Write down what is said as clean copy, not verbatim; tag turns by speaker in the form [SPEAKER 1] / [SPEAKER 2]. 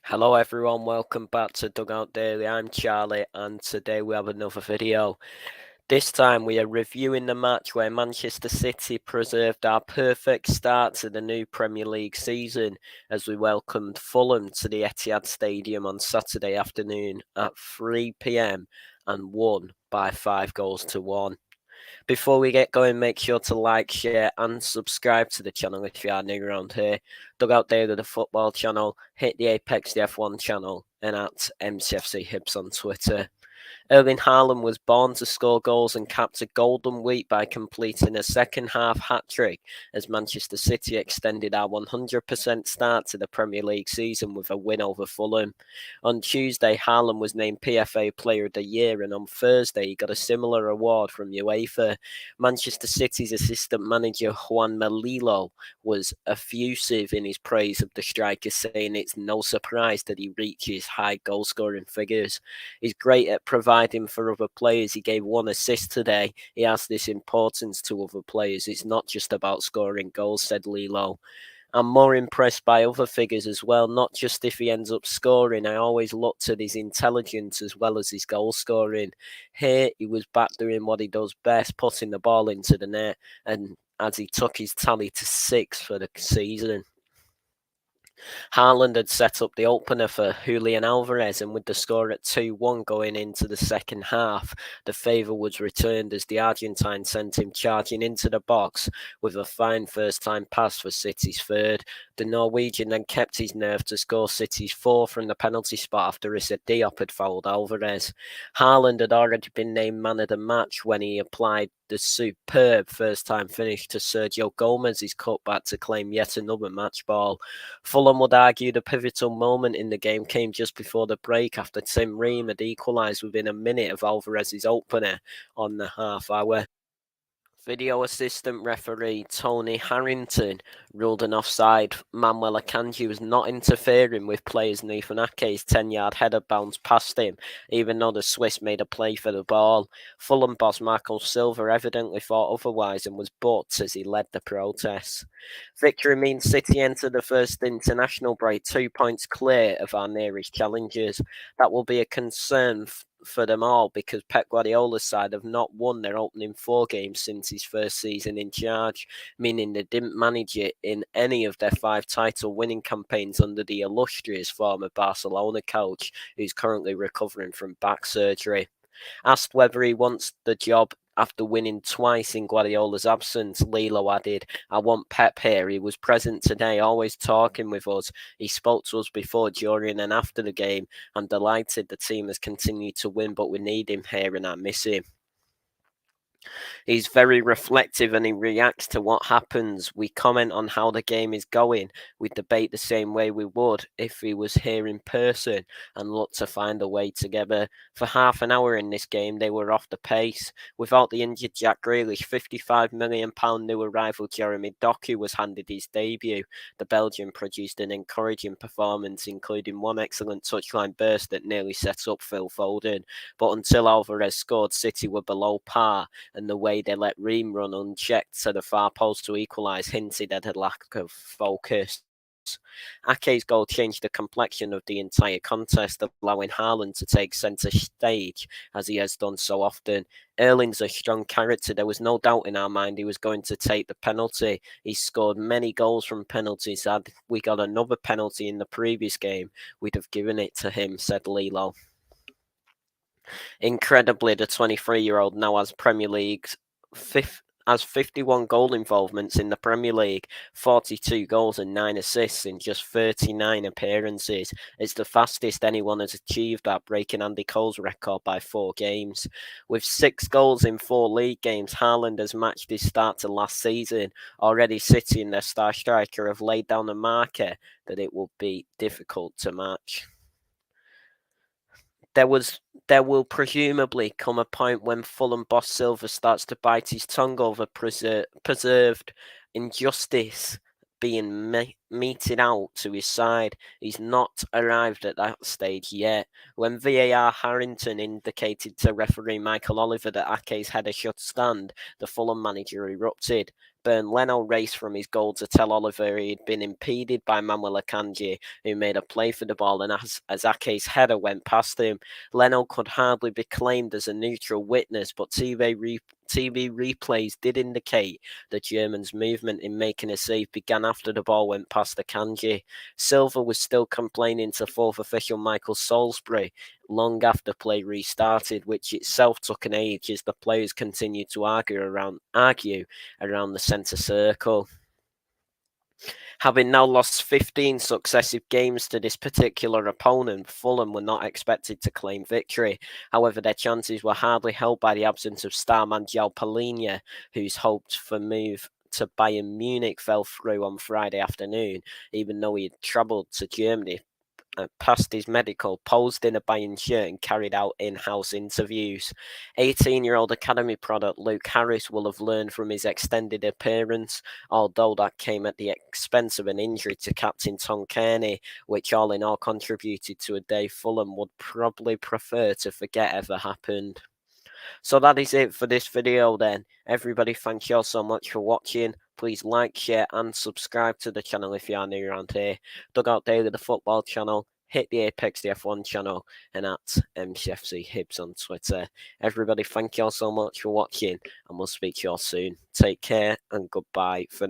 [SPEAKER 1] Hello everyone, welcome back to Dugout Daily. I'm Charlie and today we have another video. This time we are reviewing the match where Manchester City preserved our perfect start to the new Premier League season as we welcomed Fulham to the Etihad Stadium on Saturday afternoon at 3 p.m. and won by 5 goals to 1. Before we get going, make sure to like, share and subscribe to the channel if you are new around here. Dugout Daily, the football channel, hit the Apex the F1 channel and at MCFC Hibs on Twitter. Erling Haaland was born to score goals and capped a golden week by completing a second-half hat-trick as Manchester City extended our 100% start to the Premier League season with a win over Fulham. On Tuesday, Haaland was named PFA Player of the Year, and on Thursday he got a similar award from UEFA. Manchester City's assistant manager Juan Melillo was effusive in his praise of the striker, saying it's no surprise that he reaches high goal-scoring figures. He's great at providing for other players. He gave 1 assist today. He has this importance to other players. It's not just about scoring goals, said Lilo. I'm more impressed by other figures as well, not just if he ends up scoring. I always looked at his intelligence as well as his goal scoring. Here, he was back doing what he does best, putting the ball into the net, and as he took his tally to 6 for the season. Haaland had set up the opener for Julian Alvarez, and with the score at 2-1 going into the second half, the favour was returned as the Argentine sent him charging into the box with a fine first-time pass for City's third. The Norwegian then kept his nerve to score City's fourth from the penalty spot after Issa Diop had fouled Alvarez. Haaland had already been named man of the match when he applied the superb first-time finish to Sergio Gomez's cutback to claim yet another match ball. Fulham would argue the pivotal moment in the game came just before the break after Tim Ream had equalised within a minute of Alvarez's opener on the half hour. Video assistant referee Tony Harrington ruled an offside. Manuel Akanji was not interfering with players Nathan Ake's 10-yard header bounced past him, even though the Swiss made a play for the ball. Fulham boss Marco Silva evidently thought otherwise and was booked as he led the protests. Victory means City enter the first international break 2 points clear of our nearest challengers. That will be a concern for them all because Pep Guardiola's side have not won their opening 4 games since his first season in charge, meaning they didn't manage it in any of their 5 title winning campaigns under the illustrious former Barcelona coach who's currently recovering from back surgery. Asked whether he wants the job after winning twice in Guardiola's absence, Lilo added, I want Pep here. He was present today, always talking with us. He spoke to us before, during and after the game. I'm delighted the team has continued to win, but we need him here and I miss him. He's very reflective and he reacts to what happens. We comment on how the game is going. We debate the same way we would if he was here in person and look to find a way together. For half an hour in this game, they were off the pace. Without the injured Jack Grealish, £55 million new arrival Jeremy Doku was handed his debut. The Belgian produced an encouraging performance, including one excellent touchline burst that nearly set up Phil Foden. But until Alvarez scored, City were below par, and the way they let Ream run unchecked to the far post to equalise hinted at a lack of focus. Ake's goal changed the complexion of the entire contest, allowing Haaland to take centre stage, as he has done so often. Erling's a strong character. There was no doubt in our mind he was going to take the penalty. He scored many goals from penalties. Had we got another penalty in the previous game, we'd have given it to him, said Lilo. Incredibly, the 23-year-old now has Premier League's 51 goal involvements in the Premier League, 42 goals and 9 assists in just 39 appearances. It's the fastest anyone has achieved that, breaking Andy Cole's record by 4 games. With 6 goals in 4 league games, Haaland has matched his start to last season. Already City and their star striker have laid down a marker that it will be difficult to match. There will presumably come a point when Fulham boss Silva starts to bite his tongue over preserved injustice being meted out to his side. He's not arrived at that stage yet. When VAR Harrington indicated to referee Michael Oliver that Ake's header should stand, the Fulham manager erupted. Bernd Leno raced from his goal to tell Oliver he had been impeded by Manuel Akanji, who made a play for the ball, and as Ake's header went past him, Leno could hardly be claimed as a neutral witness, but TV replays did indicate the German's movement in making a save began after the ball went past Akanji. Silva was still complaining to fourth official Michael Salisbury long after play restarted, which itself took an age as the players continued to argue around the centre circle. Having now lost 15 successive games to this particular opponent, Fulham were not expected to claim victory. However, their chances were hardly helped by the absence of starman João Palhinha, whose hopes for move to Bayern Munich fell through on Friday afternoon, even though he had travelled to Germany, passed his medical, posed in a Bayern shirt, and carried out in-house interviews. 18-year-old academy product Luke Harris will have learned from his extended appearance, although that came at the expense of an injury to captain Tom Kearney, which all in all contributed to a day Fulham would probably prefer to forget ever happened. So that is it for this video then. Everybody, thank you all so much for watching. Please like, share and subscribe to the channel if you are new around here. Dugout Daily, the football channel. Hit the Apex the F1 channel and at MCFC Hibs on Twitter. Everybody, thank you all so much for watching and we'll speak to you all soon. Take care and goodbye for now.